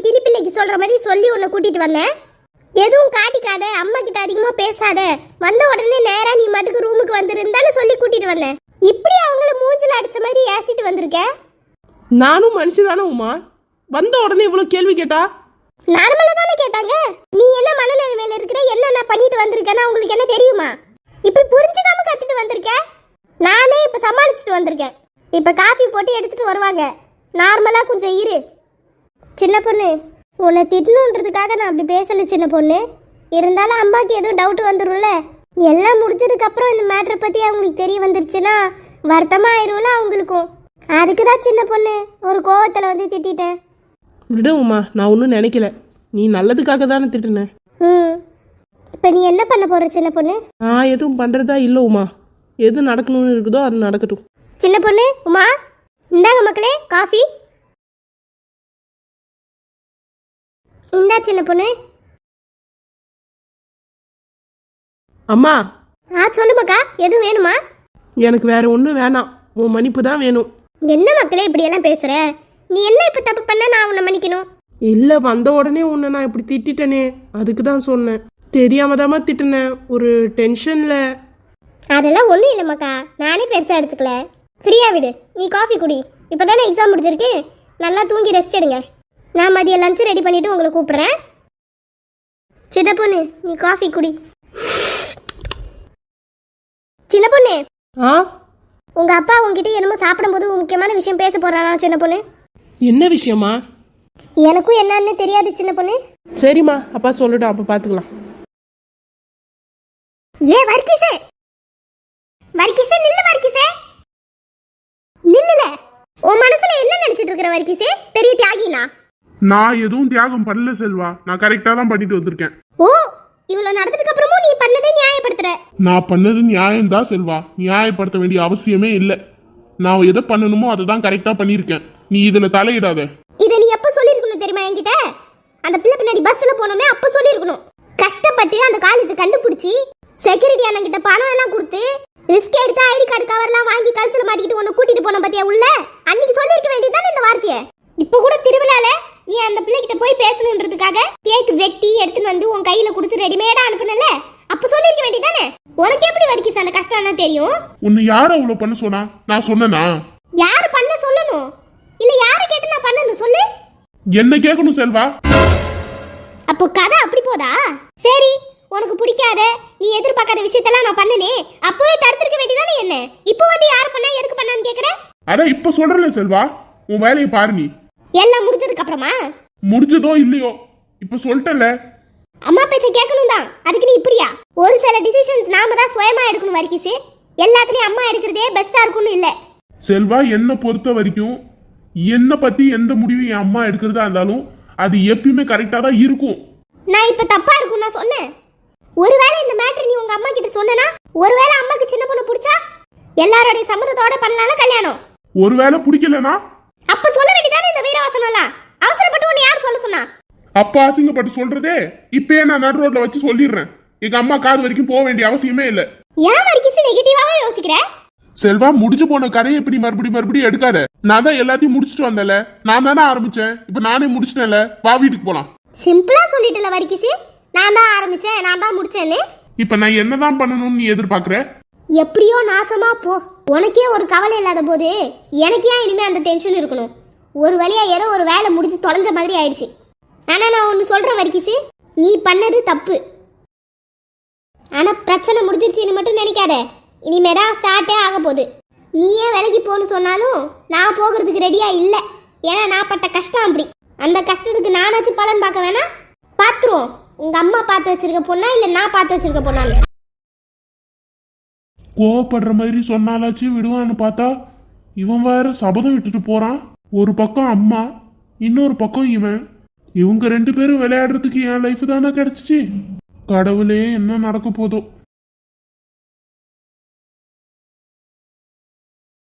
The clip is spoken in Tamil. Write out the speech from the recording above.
கிளிப்பிள்ளைக்கு சொல்ற மாதிரி சொல்லி உன்னை கூட்டிட்டு வந்தேன். எதுவும் காட்டிக்காத, அம்மா கிட்ட அதிகமா பேசாத, வந்த உடனே நேரா நீ மட்டுக்கு ரூமுக்கு வந்துருந்தானே சொல்லி கூட்டிட்டு வந்தேன். இப்படி அவங்கள மூஞ்சில அடிச்ச மாதிரி ஏசிட்டு வந்திருக்க. நானும் மனுஷதானே உமா, வந்த உடனே இவ்வளவு கேள்வி கேட்டா? நார்மலா தானே கேட்டாங்க. நீ என்ன மனநிலைமையில இருக்கிற, என்ன பண்ணிட்டு வந்திருக்கேன்னா உங்களுக்கு என்ன தெரியுமா? இப்படி புரிஞ்சுக்காம கத்திட்டு வந்திருக்க. நானே இப்ப சமாளிச்சுட்டு வந்திருக்கேன். இப்ப காஃபி போட்டு எடுத்துட்டு வருவாங்க. நார்மலா கொஞ்சம் இரு. சின்ன பொண்ணு, உன்னை திட்டணுன்றதுக்காக நான் அப்படி பேசல சின்ன பொண்ணு. இருந்தாலும் அம்மாக்கு எதுவும் டவுட் வந்துடும்ல. எல்லாம் முடிஞ்சதுக்கு அப்புறம் இந்த மேட்டரை பத்தி அவங்களுக்கு தெரிய வந்துருச்சுன்னா வருத்தமா ஆயிரும்ல அவங்களுக்கும். அதுக்குதான் சின்ன பொண்ணு ஒரு கோவத்துல வந்து திட்டேன். விடு உமா, நான் ஒன்றும் நினைக்கல. நீ நல்லதுக்காக தானே திட்டுனேன். இப்போ நீ என்ன பண்ண போற சின்ன பொண்ணு? நான் எதுவும் பண்றதா இல்லை உமா. எது நடக்கணும்னு இருக்குதோ அது நடக்கட்டும். சின்ன பொண்ணு, உமா இந்தாங்க மக்களே காஃபி. இந்தா சின்ன பொண்ணு. அம்மா. சொல்லுமாக்கா, எதுவும் வேணுமா? எனக்கு வேற ஒன்றும் வேணாம், உன் மன்னிப்பு தான் வேணும். என்ன மக்களே இப்படி எல்லாம் பேசுற? நீ என்ன இப்ப தப்பு பண்ண நான் உன்னை மன்னிக்கணும்? இல்லை, வந்த உடனே உன்னை நான் இப்படி திட்டேனே, அதுக்கு தான் சொன்னேன். தெரியாம தாமா திட்டினேன், ஒரு டென்ஷன்ல. அதெல்லாம் ஒன்றும் இல்லைம்மாக்கா, நானே பெருசாக எடுத்துக்கல. ஃப்ரீயாக விடு, நீ காஃபி குடி. இப்போ தானே எக்ஸாம் முடிஞ்சிருக்கு, நல்லா தூங்கி ரெஸ்ட் எடுங்க. நான் மதியம் லஞ்ச் ரெடி பண்ணிவிட்டு உங்களை கூப்பிட்றேன். சின்ன பொண்ணு, நீ காஃபி குடி. சின்ன பொண்ணு, உங்கள் அப்பா உங்ககிட்ட என்னமோ சாப்பிடும்போது முக்கியமான விஷயம் பேச போகிறாரா சின்ன பொண்ணு? என்ன விஷயமா? எனக்கும் என்னன்னு தெரியாது சின்ன பொண்ணு. சரிம்மா, அப்பா சொல்லட்டும், அப்போ பார்த்துக்கலாம். வர்க்கீஸே, வர்க்கீஸே நில்லு. வர்க்கீஸே நில்லுல. உன் மனசுல என்ன நினைச்சிட்டு இருக்கிற வர்க்கீஸே? பெரிய தியாகினா? நான் எதுவும் தியாகம் பண்ணல செல்வா, நான் கரெக்டா தான் பண்ணிட்டு வந்திருக்கேன். ஓ, இவ்வளவு நடந்ததுக்கு அப்புறமும் நீ பண்ணதை நியாயப்படுத்துற? நான் பண்ணது நியாயம் தான் செல்வா, நியாயப்படுத்த வேண்டிய அவசியமே இல்லை. நான் எதை பண்ணணுமோ அதை தான் கரெக்டா பண்ணிருக்கேன். நீ இதுல தலையிடாத. இதை நீ எப்ப சொல்லிருக்கணும் தெரியுமா என்கிட்ட? அந்த பிள்ளை பின்னாடி பஸ்ல போனோமே அப்ப சொல்லிருக்கணும். கஷ்டப்பட்டு அந்த காலேஜ் கண்டுபிடிச்சி செக்யூரிட்டி அண்ணன் கிட்ட பணம் எல்லாம் கொடுத்து ரிஸ்க் எடுத்து ஐடி கார்டு கவர்லாம் வாங்கி கழுத்துல மாட்டிக்கிட்டு உன்னை கூட்டிட்டு போன பத்தியா உள்ள? அன்னைக்கு சொல்லிருக்க வேண்டியதுதானே இந்த வார்த்தையை. இப்ப கூட திருவிழால நீ அந்த பிள்ளை கிட்ட போய் பேசணும்ன்றதுக்காக கேக் வெட்டி எடுத்துன்னு வந்து உன் கையில கொடுத்து ரெடிமேடா அனுப்புனல, அப்ப சொல்லிருக்க வேண்டியதானே. உனக்கு எப்படி வர்க்கீஸ் அந்த கஷ்டம் தெரியும்? உன்னை யார அவ்வளவு பண்ண சொன்னா? நான் சொன்னனா? யாரு பண்ண சொல்லணும், இல்ல யார கேட்டு நான் பண்ணணும் சொல்லு. என்ன கேட்கணும் செல்வா? அப்போ கதை அப்படி போதா? சரி, உனக்கு பிடிக்காத நீ எதிர்பார்க்காத விஷயத்தெல்லாம் நான் பண்ணனே, அப்பவே தடுத்துருக்க வேண்டியதானே என்ன? இப்போ வந்து யார் பண்ணா எதுக்கு பண்ணான்னு கேக்குற? அதான் இப்ப சொல்றல செல்வா, உன் வேலையை பாரு. நீ எல்லாம் முடிஞ்சதுக்கு அப்புறமா? முடிஞ்சதோ இல்லையோ, இப்ப சொல்லிட்டல. அம்மா பேச்ச கேட்கணும் தான், அதுக்கு நீ இப்படியா? ஒரு சில டிசிஷன்ஸ் நாம தான் சுயமா எடுக்கணும் வர்க்கீஸ். எல்லாத்துலயும் அம்மா எடுக்கிறதே பெஸ்டா இருக்கும்னு இல்ல செல்வா. என்ன பொறுத்த வரைக்கும் என்ன பத்தி எந்த முடிவு என் அம்மா எடுக்கிறதா இருந்தாலும் அது எப்பயுமே கரெக்டா தான் இருக்கும். நான் இப்ப தப்பா இருக்கும் நான் சொன்னேன்? ஒருவேளை இந்த மேட்டர் நீ உங்க அம்மா கிட்ட சொன்னனா, ஒருவேளை அம்மாக்கு சின்ன பொண்ணு பிடிச்சா எல்லாரோட சம்மதத்தோட பண்ணலாம் கல்யாணம். ஒருவேளை பிடிக்கலனா அப்ப சொல்ல வேண்டியதானே இந்த வீரவாசனம்லாம். அவசரப்பட்டு உன்னை யார் சொல்ல சொன்னா? அப்பா அசிங்கப்பட்டு சொல்றதே இப்பயே நான் நடு ரோட்ல வச்சு சொல்லிடுறேன். எங்க அம்மா காது வரைக்கும் போக வேண்டிய அவசியமே இல்ல. ஏன் வர்க்கீஸ் நெகட்டிவாவே யோசிக்கிற? செல்வா, முடிஞ்சு போன கதையை எப்படி மறுபடியும் எடுக்காத. நான் தான் எல்லாத்தையும் முடிச்சுட்டு வந்தல, நான் தானே ஆரம்பிச்சேன், இப்ப நானே முடிச்சிட்டேன்ல. வா வீட்டுக்கு போலாம். சிம்பிளா சொல்லிட்டல வர்க்கீஸ், நான் தான் ஆரம்பிச்சேன், நான் தான் முடிச்சேன்னு. இப்ப நான் என்னதான் பண்ணணும்னு நீ எதிர்பார்க்கற? எப்படியோ நாசமா போ. உனக்கே ஒரு கவலை இல்லாத போது எனக்கு ஏன் இனிமே அந்த டென்ஷன் இருக்கணும்? ஒரு வழியா ஏதோ ஒரு வேலை முடிஞ்சு தொலைஞ்ச மாதிரி ஆயிடுச்சு. ஆனா நான் ஒன்னு சொல்றேன் வர்க்கீஸ், நீ பண்ணது தப்பு. ஆனா பிரச்சனை முடிஞ்சிருச்சுன்னு மட்டும் நினைக்காத. இனிமேதான் ஸ்டார்ட்டே ஆக போகுது. நீயே விலைக்கு போன்னு சொன்னாலும் நான் போகிறதுக்கு ரெடியா இல்ல. ஏன்னா நான் பட்ட கஷ்டம் அப்படி. அந்த கஷ்டத்துக்கு நானாச்சும் பலன் பார்க்க வேணாம்? பாத்துருவோம், உங்க அம்மா பார்த்து வச்சிருக்க பொண்ணா இல்ல நான் பார்த்து வச்சிருக்க பொண்ணான்னு. கோவப்படுற மாதிரி சொன்னாலாச்சு விடுவான்னு பார்த்தா இவன் வேற சபதம் விட்டுட்டு போறான். ஒரு பக்கம் அம்மா, இன்னொரு பக்கம் இவன். இவங்க ரெண்டு பேரும் விளையாடுறதுக்கு என் லைஃப் தானே கிடைச்சிச்சு. கடவுளே, என்ன நடக்க போதோ.